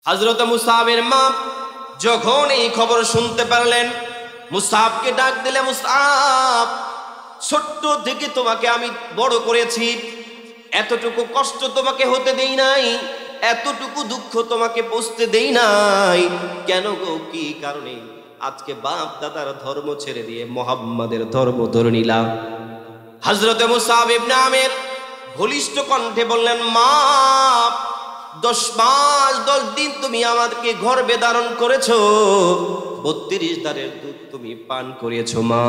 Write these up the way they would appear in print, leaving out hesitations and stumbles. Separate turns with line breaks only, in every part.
হযরত মুসআবের মা যখন এই খবর শুনতে পারলেন, মুসআবকে ডাক দিলে, মুসআব, ছোট্ট থেকে তোমাকে আমি বড় করেছি, এতটুকু কষ্ট তোমাকে হতে দেই নাই, এতটুকু দুঃখ তোমাকে পৌঁছতে দেই নাই, কেন গো, কি কারণে আজকে বাপ দাদার ধর্ম ছেড়ে দিয়ে মুহাম্মাদের ধর্ম ধরে নিলাম? হযরত মুসআব ইবনে আমের বলিষ্ঠ কণ্ঠে বললেন, মা, 10 মাস 10 দিন তুমি আমাদেরকে গর্ভে ধারণ করেছো, 32 দারের দুধ তুমি পান করিয়েছো মা,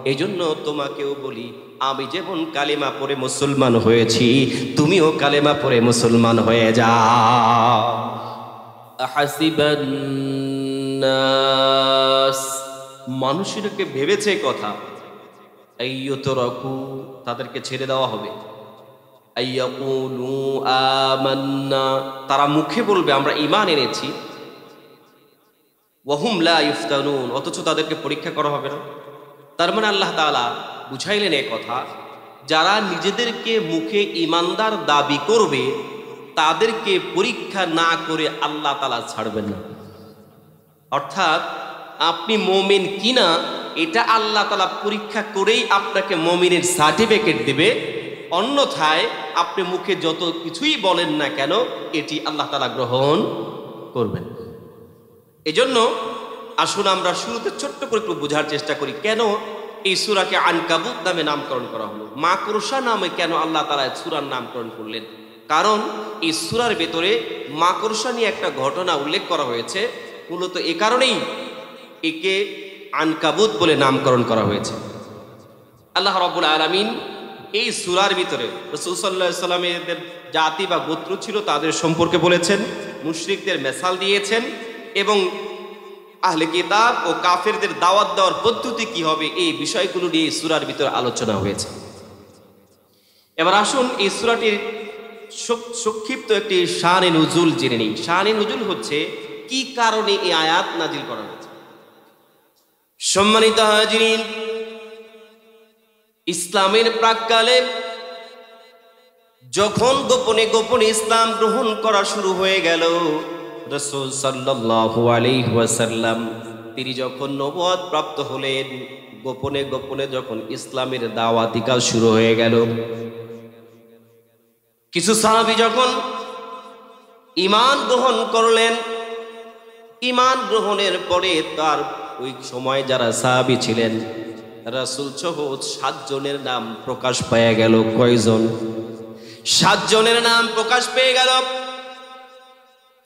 এই জন্য তোমাকেও বলি, আমি যেমন কালেমা পড়ে মুসলমান হয়েছি, তুমিও কালেমা পড়ে মুসলমান হয়ে যাও। আহাসিবান নাস, মানুষেরকে ভেবেছে কথা, আইয়ুতরাকু, তাদেরকে ছেড়ে দেওয়া হবে, আইয়াকুলু আমান্না, তারা মুখে বলবে আমরা ঈমান এনেছি, ওয়াহুম লা ইফতানুন, অথচ তাদেরকে পরীক্ষা করা হবে না। তার মানে আল্লাহ তাআলা বুঝাইলেন এই কথা, যারা নিজেদেরকে মুখে ঈমানদার দাবি করবে তাদেরকে পরীক্ষা না করে আল্লাহ তাআলা ছাড়বেন না। অর্থাৎ আপনি মুমিন কিনা এটা আল্লাহ তাআলা পরীক্ষা করেই আপনাকে মুমিনের সার্টিফিকেট দেবে, অন্যথায় আপনি মুখে যত কিছুই বলেন না কেন এটি আল্লাহ তাআলা গ্রহণ করবেন। এজন্য আসুন আমরা শুরুতে ছোট্ট করে একটু বোঝার চেষ্টা করি, কেন এই সূরাকে আনকাবুত নামে নামকরণ করা হলো, মাকড়সা নামে কেন আল্লাহ তাআলা সূরার নামকরণ করলেন? কারণ এই সূরার ভেতরে মাকড়সা নিয়ে একটা ঘটনা উল্লেখ করা হয়েছে, মূলত এ কারণেই একে আনকাবুত বলে নামকরণ করা হয়েছে। আল্লাহ রাব্বুল আলামিন এই সূরার ভিতরে রাসূল সাল্লাল্লাহু আলাইহি ওয়াসাল্লামের জাতি বা গোত্র ছিল তাদের সম্পর্কে বলেছেন, মুশরিকদের মেসাল দিয়েছেন, এবং আহলে কিতাব ও কাফেরদের দাওয়াত দেওয়ার পদ্ধতি কি হবে এই বিষয়গুলো নিয়ে সূরার ভিতরে আলোচনা হয়েছে। এবার আসুন এই সূরাটির সংক্ষিপ্ত একটি শানে নুজুল জেনে নিই। শানে নুজুল হচ্ছে কি কারণে এই আয়াত নাজিল করা হয়েছে। সম্মানিত হাজিরিন, ইসলামের প্রাক্কালে যখন গোপনে গোপনে ইসলাম গ্রহণ করা শুরু হয়ে গেল, রাসূল সাল্লাল্লাহু আলাইহি ওয়াসাল্লাম তিনি যখন নবুয়ত প্রাপ্ত হলেন, গোপনে গোপনে যখন ইসলামের দাওয়াতি কাজ শুরু হয়ে গেল, কিছু সাহাবী যখন ঈমান গ্রহণ করলেন, ঈমান গ্রহণের পরে তার ওই সময় যারা সাহাবী ছিলেন রাসূল সহ 7 জনের নাম প্রকাশ পেয়ে গেল। কয়জন? 7 জনের নাম প্রকাশ পেয়ে গেল।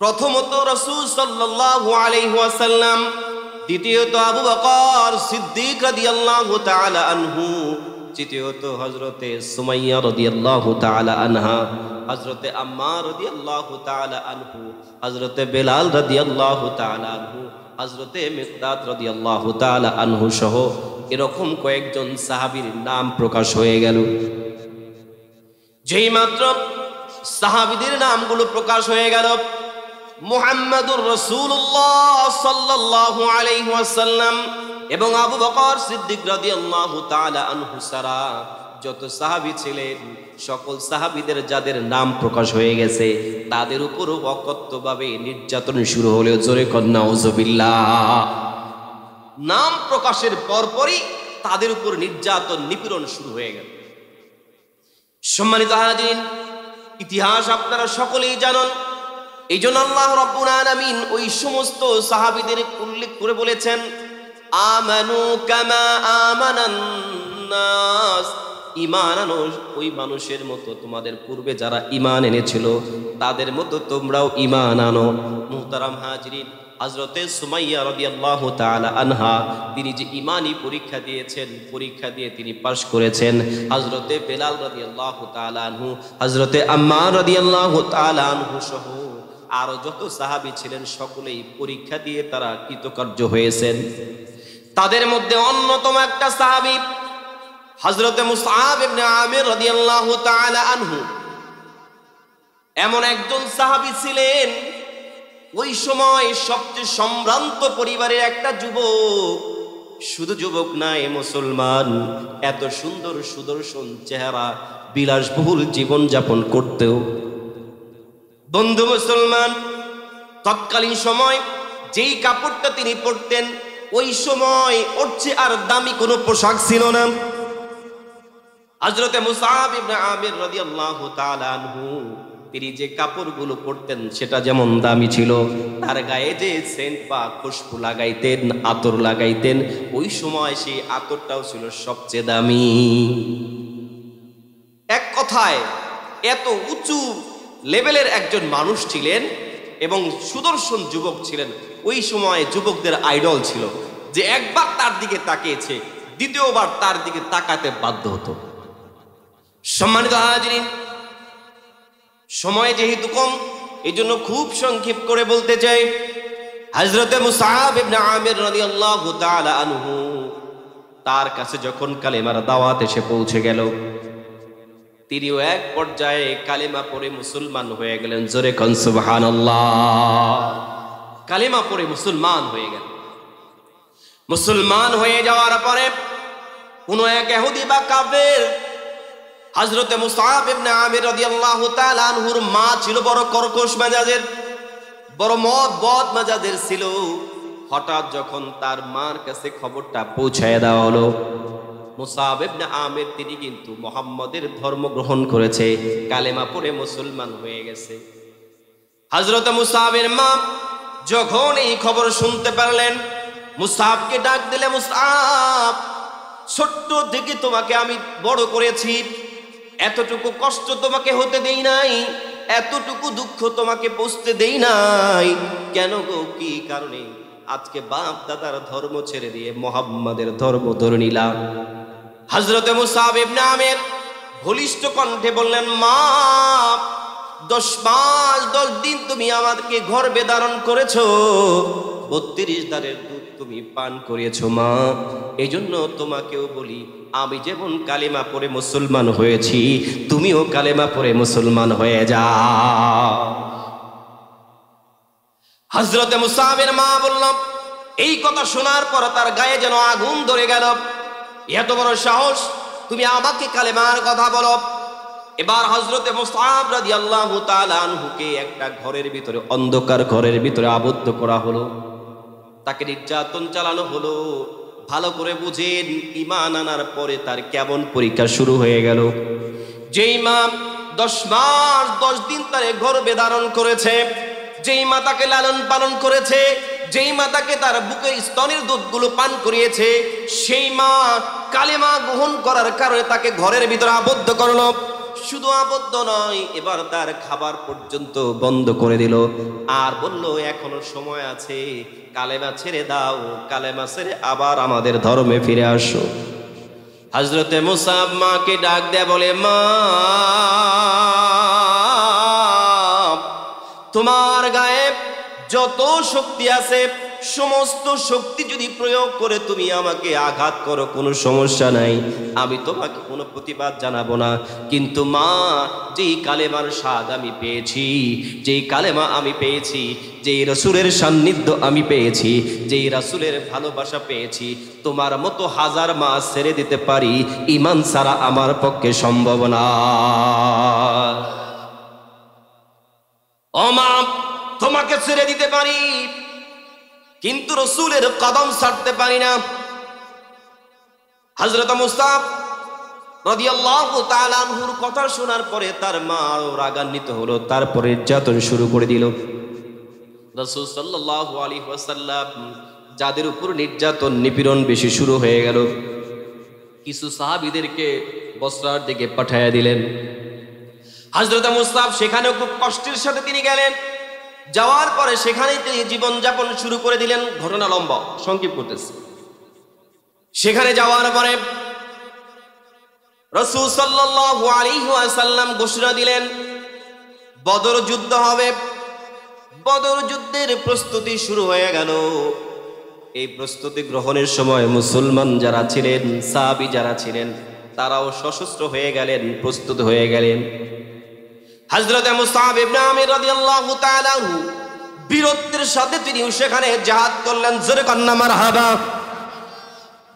প্রথমত রাসূল সাল্লাল্লাহু আলাইহি ওয়াসাল্লাম, দ্বিতীয়ত আবু বকর সিদ্দিক রাদিয়াল্লাহু তাআলা আনহু, তৃতীয়ত হযরতে সুমাইয়া রাদিয়াল্লাহু তাআলা আনহা, হযরতে আম্মার রাদিয়াল্লাহু তাআলা আনহু, হযরতে বেলাল রাদিয়াল্লাহু তাআলা আনহু, হযরতে মিকদাদ রাদিয়াল্লাহু তাআলা আনহু সহ এরকম কয়েকজন সাহাবীর নাম প্রকাশ হয়ে গেল। যেই মাত্র সাহাবীদের নামগুলো প্রকাশ হয়ে গেল, মুহাম্মাদুর রাসূলুল্লাহ সাল্লাল্লাহু আলাইহি ওয়াসাল্লাম এবং আবু বকর সিদ্দিক রাদিয়াল্লাহু তাআলা আনহু সারা যত সাহাবী ছিলেন, সকল সাহাবীদের যাদের নাম প্রকাশ হয়ে গেছে তাদের উপরও অকথ্যভাবে নির্যাতন শুরু হলো। জোরে কন্যা নাউজুবিল্লাহ। নাম প্রকাশের পরপরই তাদের উপর নির্যাতন নিপীড়ন শুরু হয়ে গেল। সম্মানিত হাজিরিন, ইতিহাস আপনারা সকলেই জানেন। এই জন্য আল্লাহ রাব্বুল আলামিন ওই সমস্ত সাহাবীদের উল্লেখ করে বলেছেন, আমানু কামা আমানান নাস, ঈমান আনো ওই মানুষের মতো, তোমাদের পূর্বে যারা ঈমান এনেছিল তাদের মতো তোমরাও ঈমান আনো। মুহতারাম হাজিরিন, হযরতে সুমাইয়া রাদিয়াল্লাহু তাআলা আনহা তিনি যে ঈমানি পরীক্ষা দিয়েছেন, পরীক্ষা দিয়ে তিনি পাশ করেছেন। হযরতে বেলাল রাদিয়াল্লাহু তাআলা আনহু, হযরতে আম্মার রাদিয়াল্লাহু তাআলা আনহু সহ আরো যত সাহাবী ছিলেন সকলেই পরীক্ষা দিয়ে তারা কৃতকার্য হয়েছেন। তাদের মধ্যে অন্যতম একটা সাহাবী হযরতে মুসআব ইবনে আমির রাদিয়াল্লাহু তাআলা আনহু এমন একজন সাহাবী ছিলেন, ওই সময় সবচেয়ে সম্ভ্রান্ত পরিবারের একটা যুবক। শুধু যুবক নয়, মুসলমান, এত সুন্দর সুদর্শন চেহারা, বিলাসবহুল জীবন যাপন করতেও বন্ধু মুসলমান তৎকালীন সময় যেই কাপড়টা তিনি পরতেন ওই সময় ওর চেয়ে আর দামি কোনো পোশাক ছিল না। হযরতে মুসআব ইবনে আমির রাদিয়াল্লাহু তাআলা আনহু তিনি যে কাপড়গুলো পরতেন সেটা যেমন দামি ছিল, তার গায়ে যে সেন্ট বা খুশবু লাগাইতেন, আতর লাগাইতেন, ওই সময় সেই আতরটাও ছিল সবচেয়ে দামি। এক কথায় এত উঁচু লেভেলের একজন মানুষ ছিলেন এবং সুদর্শন যুবক ছিলেন। ওই সময় যুবকদের আইডল ছিল, যে একবার তার দিকে তাকিয়েছে দ্বিতীয়বার তার দিকে তাকাতে বাধ্য হতো। সম্মানিত হাজিরিন, সময় যেহেতু কম এই জন্য খুব সংক্ষেপ করে বলতে চাই, হযরতে মুসআব ইবনে আমির রাদিয়াল্লাহু তাআলা আনহু তার কাছে যখন কালেমার দাওয়াত এসে পৌঁছে গেল, তিনিও এক পর্যায়ে কালেমা পড়ে মুসলমান হয়ে গেলেন। জোরে কোন সুবহানাল্লাহ। কালেমা পড়ে মুসলমান হয়ে গেল। মুসলমান হয়ে যাওয়ার পরে কোন এক ইহুদি বা কাফের হযরতে মুসআব ইবনে আমির রাদিয়াল্লাহু তাআলা আনহুর মা ছিল বড় কর্কশ মেজাজের, বড় বদ মেজাজের ছিল। হঠাৎ যখন তার মার কাছে খবরটা পৌঁছায় দেওয়া হলো মুসআব ইবনে আমির তিনি কিন্তু মুহাম্মদের ধর্ম গ্রহণ করেছে, কালেমা পড়ে মুসলমান হয়ে গেছে। হযরতে মুসআবের মা যখন এই খবর শুনতে পারলেন, মুসআবকে ডাক দিলে, মুসআব, ছোট্ট থেকে তোমাকে আমি বড় করেছি, এতটুকু কষ্ট তোমাকে হতে দেই নাই, এতটুকু দুঃখ তোমাকে বুঝতে দেই নাই, কেন গো, কি কারণে আজকে বাপ দাদার ধর্ম ছেড়ে দিয়ে মুহাম্মাদের ধর্ম ধরে নিলাম? হযরতে মুসআব ইবনে আমির বলিষ্ঠ কণ্ঠে বললেন, মা, 10 মাস 10 দিন তুমি আমাদেরকে গর্ভে ধারণ করেছো, 32 দারের দুধ তুমি পান করিয়েছো মা, এই জন্য তোমাকেও বলি, আমি যেমন কালেমা পড়ে মুসলমান হয়েছি তুমিও কালেমা পড়ে মুসলমান হয়ে যাও। হযরতে মুসআবের মা বলল, এই কথা শোনার পর তার গায়ে যেন আগুন ধরে গেল, এত বড় সাহস, তুমি আমাকে কালেমার কথা বলো। এবার হযরতে মুসআব রাদিয়াল্লাহু তাআলা আনহুকে একটা ঘরের ভিতরে, অন্ধকার ঘরের ভিতরে আবদ্ধ করা হলো, তাকে নির্যাতন চালানো হলো। ভালো করে বুঝেন, ঈমান আনার পরে তার কেমন পরীক্ষা শুরু হয়ে গেল। যেই মা 10 মাস 10 দিন তারে গর্ভে ধারণ করেছে, যেই মা তাকে লালন পালন করেছে, যেই মা তাকে তার বুকের স্তনের দুধগুলো পান করিয়েছে, সেই মা কালেমা গ্রহণ করার কারণে তাকে ঘরের ভিতরে আবদ্ধ করলো। শুধু আবদ্ধ নয়, এবার তার খাবার পর্যন্ত বন্ধ করে দিল, আর বলল, এখনো সময় আছে, কালেমা ছেড়ে দাও, কালেমা ছেড়ে আবার আমাদের ধর্মে ফিরে আসো। হযরতে মুসআব মাকে ডাক দেয়া বলে, মা, তোমার গায়ে যত শক্তি আছে সমস্ত শক্তি যদি প্রয়োগ করে তুমি আমাকে আঘাত করো, কোনো সমস্যা নাই, আমি তোমাকে কোনো প্রতিবাদ জানাবো না। কিন্তু মা, যেই কালেমার স্বাদ আমি পেয়েছি, যেই কালেমা আমি পেয়েছি, যেই রাসূলের সান্নিধ্য আমি পেয়েছি, যেই রাসূলের ভালোবাসা পেয়েছি, তোমার মতো হাজার মা ছেড়ে দিতে পারি, ঈমান ছাড়া আমার পক্ষে সম্ভব না। ও মা, তোমাকে ছেড়ে দিতে পারি, কিন্তু রাসূলের কদম ছাড়তে পারি না। হযরত মুসআব রাদিয়াল্লাহু তাআলা আনহুর কথা শোনার পরে তার মা আরো রাগান্বিত হলো, তারপরে নির্যাতন শুরু করে দিল। রাসূল সাল্লাল্লাহু আলাইহি ওয়াসাল্লাম যাদের উপর নির্যাতন নিপীড়ন বেশি শুরু হয়ে গেল, কিছু সাহাবীদেরকে বসরার দিকে পাঠিয়ে দিলেন। হযরত মুসআব সেখানেও খুব কষ্টের সাথে তিনি গেলেন। যাওয়ার পরে সেখানেই তিনি জীবন যাপন শুরু করে দিলেন। ঘটনা লম্বা, সংক্ষেপ করতেছি। সেখানে যাওয়ার পরে রাসূল সাল্লাল্লাহু আলাইহি ওয়াসাল্লাম ঘোষণা দিলেন, বদর যুদ্ধ হবে। বদর যুদ্ধের প্রস্তুতি শুরু হয়ে গেল। এই প্রস্তুতি গ্রহণের সময় মুসলমান যারা ছিলেন, সাহাবী যারা ছিলেন, তারাও সশস্ত্র হয়ে গেলেন, প্রস্তুত হয়ে গেলেন। হযরতে মুসআব ইবনে আমির রাদিয়াল্লাহু তাআলা আনহু বীরত্বের সাথে তিনি সেখানে জিহাদ করলেন। জোরে কন্না মারহাবা।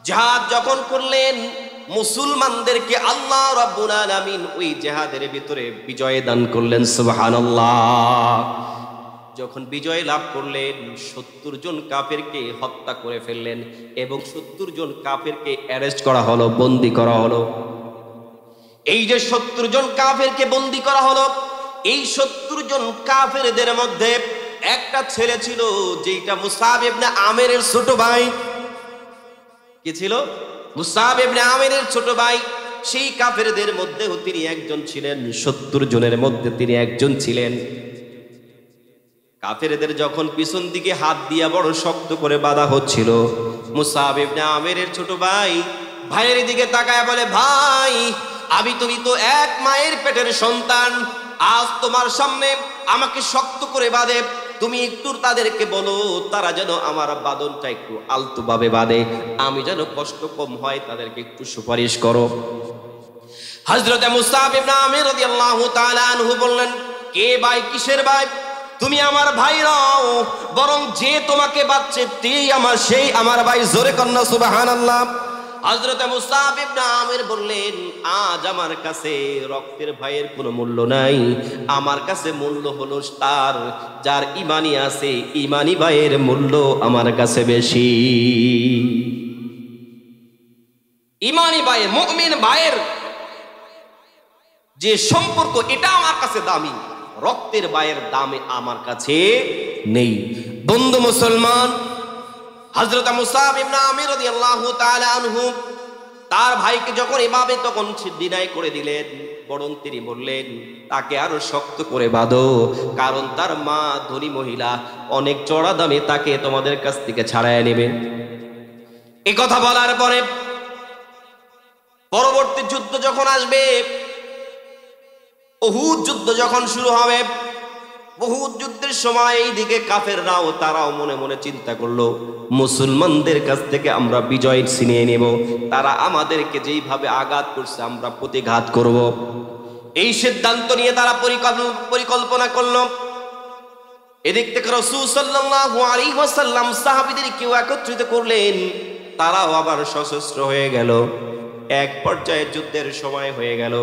জিহাদ যখন করলেন, মুসলমানদেরকে আল্লাহ রাব্বুল আলামিন ওই জিহাদের ভিতরে বিজয় দান করলেন। সুবহানাল্লাহ। যখন বিজয় লাভ করলেন 70 জন কাফেরকে হত্যা করে ফেললেন এবং 70 জন কাফেরকে অ্যারেস্ট করা হলো, বন্দী করা হলো। এই যে 70 জন কাফেরকে বন্দী করা হলো, এই 70 জন কাফেরদের মধ্যে একটা ছেলে ছিল যেটা মুসাব ইবনে আমেরের ছোট ভাই। কি ছিল? মুসাব ইবনে আমেরের ছোট ভাই। সেই কাফেরদের মধ্যেও তিনি একজন ছিলেন, 70 জনের মধ্যে তিনি একজন ছিলেন। কাফেরদের যখন পিছন দিকে হাত দিয়া বড় শক্ত করে বাঁধা হচ্ছিল, মুসাব ইবনে আমেরের ছোট ভাই ভাইয়ের দিকে তাকায় বলে, ভাই তুমি তো এক মায়ের পেটের সন্তান, আজ তোমার সামনে আমাকে শক্ত করে বাঁধে, তুমি একটু তাদেরকে বলো তারা যেন আমার বাঁধনটা একটু আলতোভাবে বাঁধে, আমি যেন কষ্ট কম হয়, তাদেরকে একটু সুপারিশ করো। হযরত মুসাব ইবনে আমের রাদিয়াল্লাহু তাআলা আনহু বললেন, কে ভাই, কিসের ভাই? তুমি আমার ভাই নও, বরং যে তোমাকে বাঁচছে সেই আমার ভাই। জোরে কন্না সুবহানাল্লাহ। হযরত মুসাব ইবনে আমের বললেন, আজ আমার কাছে রক্তের ভাইয়ের কোনো মূল্য নাই, আমার কাছে মূল্য হলো তার যার ঈমানি আছে, ঈমানি ভাইয়ের মূল্য আমার কাছে বেশি। ঈমানি ভাইয়ের, মুমিন ভাইয়ের যে সম্পর্ক, এটা আমার কাছে দামি, রক্তের ভাইয়ের দামে আমার কাছে নেই। বন্ধু মুসলমান, হযরত মুসাব ইবনে আমের রাদিয়াল্লাহু তাআলা আনহু তার ভাইকে যখন এভাবে তখন বিদায় করে দিলেন, বরং তিনি বললেন তাকে আরো শক্ত করে বাঁধো, কারণ তার মা ধনী মহিলা, অনেক চড়া দামে তাকে তোমাদের কাছ থেকে ছাড়াইয়া নেবে। এই কথা বলার পরে পরবর্তী যুদ্ধ যখন আসবে, উহুদ যুদ্ধ যখন শুরু হবে, উহুদ যুদ্ধের সময় এইদিকে কাফেররাও তারাও মনে মনে চিন্তা করলো, মুসলমানদের কাছ থেকে আমরা বিজয় ছিনিয়ে নেব, তারা আমাদেরকে যেইভাবে আঘাত করছে আমরা প্রতিঘাত করব। এই সিদ্ধান্ত নিয়ে তারা পরিকল্পনা করলো। এদিক থেকে রাসূল সাল্লাল্লাহু আলাইহি ওয়াসাল্লাম সাহাবীদের কেউ একত্রিত করলেন, তারাও আবার সশস্ত্র হয়ে গেল। এক পর্যায়ে যুদ্ধের সময় হয়ে গেল।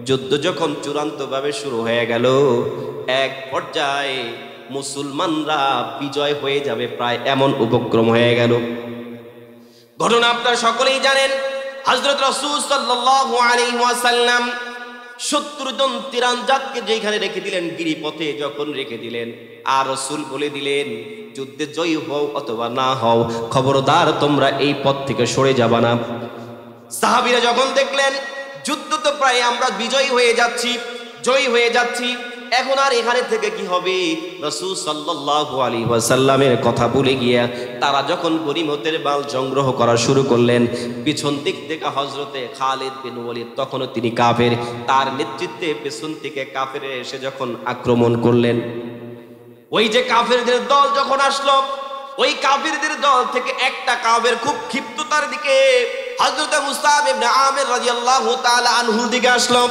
যুদ্ধ যখন চূড়ান্তভাবে শুরু হয়ে গেল, এক পর্যায়ে মুসলমানরা বিজয় হয়ে যাবে প্রায় এমন উপক্রম হয়ে গেল। ঘটনা আপনারা সকলেই জানেন। হযরত রাসূল সাল্লাল্লাহু আলাইহি ওয়াসাল্লাম 70 জন তীরন্দাজকে যেখানে রেখে দিলেন, গিরিপথে যখন রেখে দিলেন, আর রাসূল বলে দিলেন, যুদ্ধে জয়ী হও অথবা না হও, খবরদার তোমরা এই পথ থেকে সরে যাবা না। সাহাবীরা যখন দেখলেন যুদ্ধ তো প্রায় আমরা বিজয়ী হয়ে যাচ্ছি, জয়ী হয়ে যাচ্ছি, এখন আর এখানে থেকে কি হবে, রাসূল সাল্লাল্লাহু আলাইহি ওয়াসাল্লামের কথা ভুলে গিয়া তারা যখন গনিমতের মাল সংগ্রহ করা শুরু করলেন, পিছন দিক থেকে হযরতে খালিদ বিন ওয়ালিদ, তখনও তিনি কাফের, তার নেতৃত্বে পেছন থেকে কাফের এসে যখন আক্রমণ করলেন, ওই যে কাফেরদের দল যখন আসলো, ওই কাফেরদের দল থেকে একটা কাফের খুব ক্ষিপ্ততার দিকে হযরত মুসাব ইবনে আমের রাদিয়াল্লাহু তাআলা আনহুর দিকে আসলো।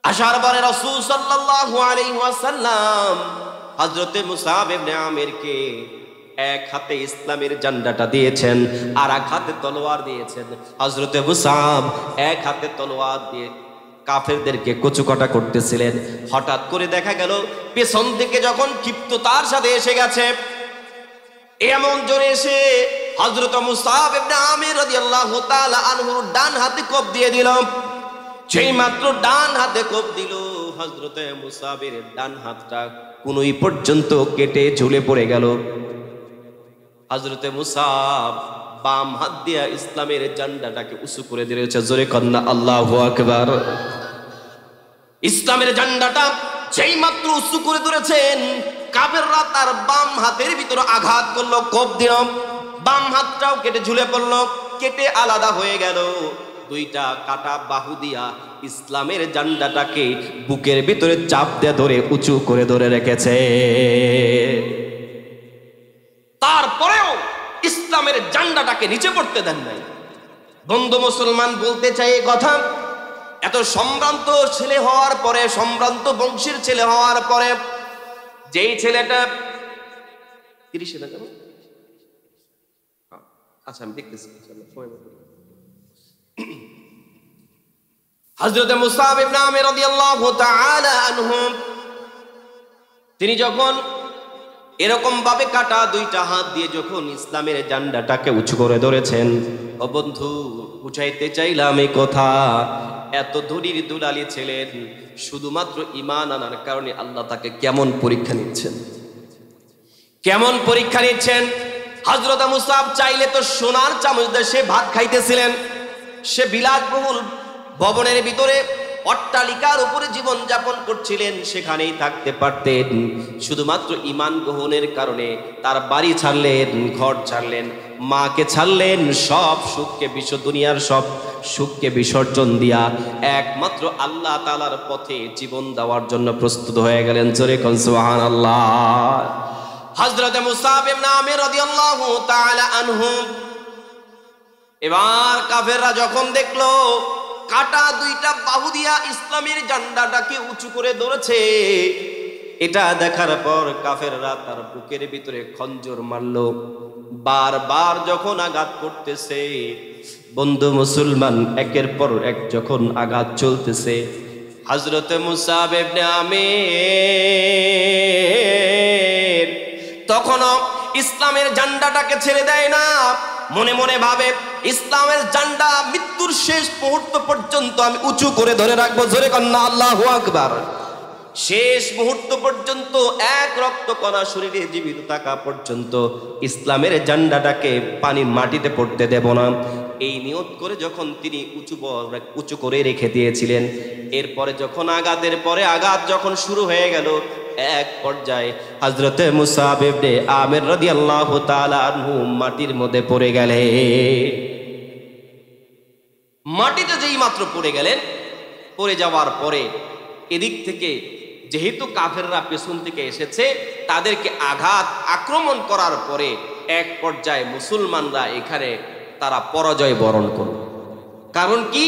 আসার পরে রাসূল সাল্লাল্লাহু আলাইহি ওয়াসাল্লাম হযরত মুসাব ইবনে আমেরকে এক হাতে ইসলামের ঝান্ডাটা দিয়েছেন, আর এক হাতে তলোয়ার দিয়েছেন। হযরত মুসাব এক হাতে তলোয়ার দিয়ে কাফেরদেরকে কচুকাটা করতেছিলেন। হঠাৎ করে দেখা গেল পেছন থেকে যখন ক্ষিপ্ততার সাথে এসে গেছে, এমন জোরে এসে হযরত মুসাব ইবনে আমের রাদিয়াল্লাহু তাআলা আনহুর ডান হাতে কোপ দিয়ে দিল। যেই মাত্র ডান হাতে কোপ দিল, হযরত মুসাবের ডান হাতটা কোনই পর্যন্ত কেটে ঝুলে পড়ে গেল। হযরত মুসাব বাম হাত দিয়া ইসলামের ঝান্ডাটাকে উঁচু করে দিয়েছে। জোরে কন্না আল্লাহু আকবার। ইসলামের ঝান্ডাটা যেই মাত্র উঁচু করে ধরেছেন, কাফেররা তার বাম হাতের ভিতরে আঘাত করলো, কোপ দিল, বাম হাতটাও কেটে ঝুলে পড়লো, কেটে আলাদা হয়ে গেল। দুইটা কাটা বাহু দিয়া ইসলামের ঝান্ডাটাকে বুকের ভিতরে চাপ দিয়ে ধরে উঁচু করে ধরে রেখেছে। তারপরেও ইসলামের ঝান্ডাটাকে নিচে পড়তে দেন নাই। বন্ধু মুসলমান, বলতে চাই এই কথা, এত সম্ভ্রান্ত ছেলে হওয়ার পরে, সম্ভ্রান্ত বংশের ছেলে হওয়ার পরে, যেই ছেলেটা 30 না, আচ্ছা আমি দেখতেছি হযরত মুসাব ইবনে আমের রাদিয়াল্লাহু তাআলা আনহু তিনি যখন এরকম ভাবে কাটা দুইটা হাত দিয়ে যখন ইসলামের জান্ডাটাকে উঁচু করে ধরেছেন, ও বন্ধু, বুঝাইতে চাইলাম এই কথা, এত ধনীর দুলালি ছিলেন, শুধুমাত্র ঈমান আনার কারণে আল্লাহ তাকে কেমন পরীক্ষা নিচ্ছেন, কেমন পরীক্ষা নিচ্ছেন। হযরত মুসআব চাইলে তো সোনার চামচ দিয়ে সে ভাত খাইতেছিলেন, সে বিলাসবহুল ভবনের ভিতরে অট্টালিকার উপরে জীবন যাপন করছিলেন, সেখানেই থাকতে পারতেন। শুধুমাত্র ঈমান গ্রহণের কারণে তার বাড়ি ছাড়লেন, ঘর ছাড়লেন, মাকে ছাড়লেন, সব সুখকে দুনিয়ার সব সুখকে বিসর্জন দিয়া একমাত্র আল্লাহ তাআলার পথে জীবন দেওয়ার জন্য প্রস্তুত হয়ে গেলেন। জোরে কোন সুবহানাল্লাহ। হযরত মুসআব ইবনে আমির রাদিয়াল্লাহু তাআলা আনহু, এবার কাফেররা যখন দেখলো কাটা দুইটা বাহু দিয়া ইসলামের ঝান্ডাটাকে উঁচু করে ধরেছে, এটা দেখার পর কাফেররা তার বুকের ভিতরে খঞ্জর মারলো। বারবার যখন আঘাত করতেছে, বন্ধু মুসলমান, একের পর এক যখন আঘাত চলতেছে, হযরত মুসআব ইবনে আমির তখনও ইসলামের ঝান্ডাটাকে ছেড়ে দেয় না। মনে মনে ভাবে, ইসলামের ঝান্ডা মৃত্যুর শেষ মুহূর্ত পর্যন্ত আমি উঁচু করে ধরে রাখবো। জোরে কন্যা আল্লাহু আকবার। শেষ মুহূর্ত পর্যন্ত, এক রক্ত কণা শরীরে জীবিত থাকা পর্যন্ত ইসলামের ঝান্ডাটাকে মাটিতে পড়তে দেব না, এই নিয়ত করে যখন তিনি উঁচু করে রেখে দিয়েছিলেন। এরপরে যখন আঘাতের পরে আঘাত যখন শুরু হয়ে গেল, এক পর্যায়ে হযরত মুসআব ইবনে আমির রাদিয়াল্লাহু তাআলা আনহু মাটির মধ্যে পড়ে গেলেন। মাটিতে যেই মাত্র পড়ে গেলেন, পড়ে যাওয়ার পরে এদিক থেকে যেহেতু কাফেররা পেছন থেকে এসেছে, তাদেরকে আক্রমণ করার পরে এক পর্যায়ে মুসলমানরা এখানে তারা পরাজয় বরণ করল। কারণ কি,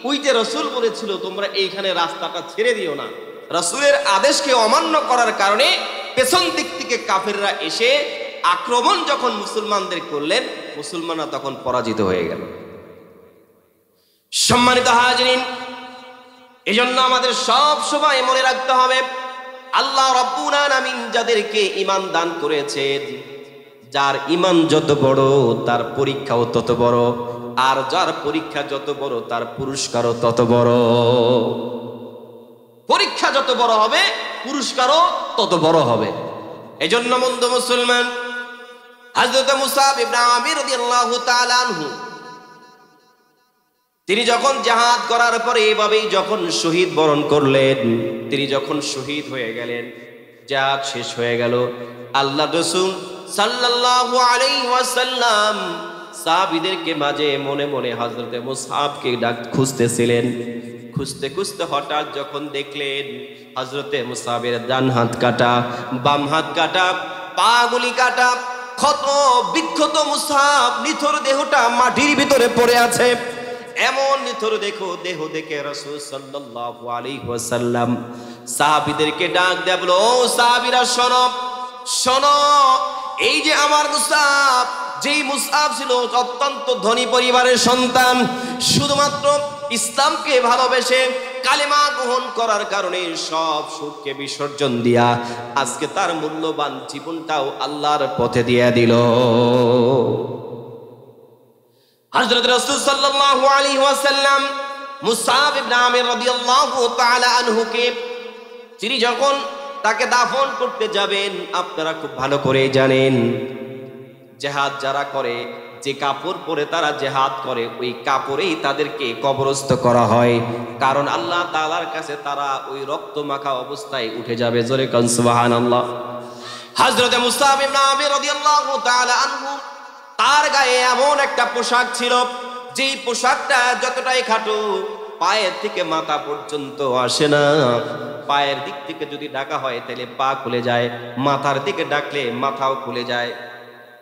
ওই যে রাসূল বলেছিল তোমরা এইখানে রাস্তাটা ছেড়ে দিও না, রাসূলের আদেশকে অমান্য করার কারণে পেছন দিক থেকে কাফেররা এসে আক্রমণ যখন মুসলমানদের করলেন, মুসলমানরা তখন পরাজিত হয়ে গেল। সম্মানিত হাজিরিন, এজন্য আমাদের সব সময় মনে রাখতে হবে, আল্লাহ রাব্বুল আলামিন যাদেরকে ঈমান দান করেছেন, যার ঈমান যত বড় তার পরীক্ষাও তত বড়, আর যার পরীক্ষা যত বড় তার পুরস্কারও তত বড়। পরীক্ষা যত বড় হবে পুরস্কারও তত বড় হবে। এজন্য বন্ধু মুসলমান, হযরত মুসআব ইবনে আমির রাদিয়াল্লাহু তাআলা আনহু তিনি যখন জিহাদ করার পরে এভাবেই যখন শহীদ বরণ করলেন, তিনি যখন শহীদ হয়ে গেলেন, জিহাদ শেষ হয়ে গেল, আল্লাহ রাসূল সাল্লাল্লাহু আলাইহি ওয়াসাল্লাম সাহাবীদেরকে মাঝে মনে মনে হযরত মুসআবকে খুঁজতেছিলেন। খুঁজতে খুঁজতে হঠাৎ যখন দেখলেন হযরতে মুসআবের ডান হাত কাটা, বাম হাত কাটা, পাগুলি কাটা, ক্ষত বিক্ষত মুসআব নিথর দেহটা মাটির ভিতরে পড়ে আছে। এমন নিথর দেহ দেখে রাসূল সাল্লাল্লাহু আলাইহি ওয়াসাল্লাম সাহাবীদেরকে ডাক দেয়া বলো, ও সাহাবীরা শোনো শোনো, এই যে আমার মুসআব, যেই মুসআব ছিল অত্যন্ত ধনী পরিবারের সন্তান, শুধুমাত্র ইসলামকে ভালোবেসে কালেমা গ্রহণ করার কারণে সব সুখকে বিসর্জন দিয়া আজকে তার মূল্যবান জীবনটাও আল্লাহর পথে দিয়ে দিল। হযরত রাসূল সাল্লাল্লাহু আলাইহি ওয়াসাল্লাম মুসআব ইবনে আমির রাদিয়াল্লাহু তাআলা আনহুকে তিনি যখন তাকে দাফন করতে যাবেন, আপনারা খুব ভালো করে জানেন, জিহাদ যারা করে, যে কাপড় পরে তারা জিহাদ করে, ওই কাপড়েই তাদেরকে কবরস্থ করা হয়। কারণ আল্লাহ তাআলার কাছে তারা ওই রক্ত মাখা অবস্থায় উঠে যাবে। জোরে কোন সুবহানাল্লাহ। হযরত মুসআব ইবনে আমির রাদিয়াল্লাহু তাআলা আনহু, তার গায়ে এমন একটা পোশাক ছিল, যেই পোশাকটা যতটাই খাটো, পায়ের থেকে মাথা পর্যন্ত আসে না। পায়ের দিক থেকে যদি ঢাকা হয় তাহলে পা খুলে যায়, মাথার দিকে ডাকলে মাথাও খুলে যায়।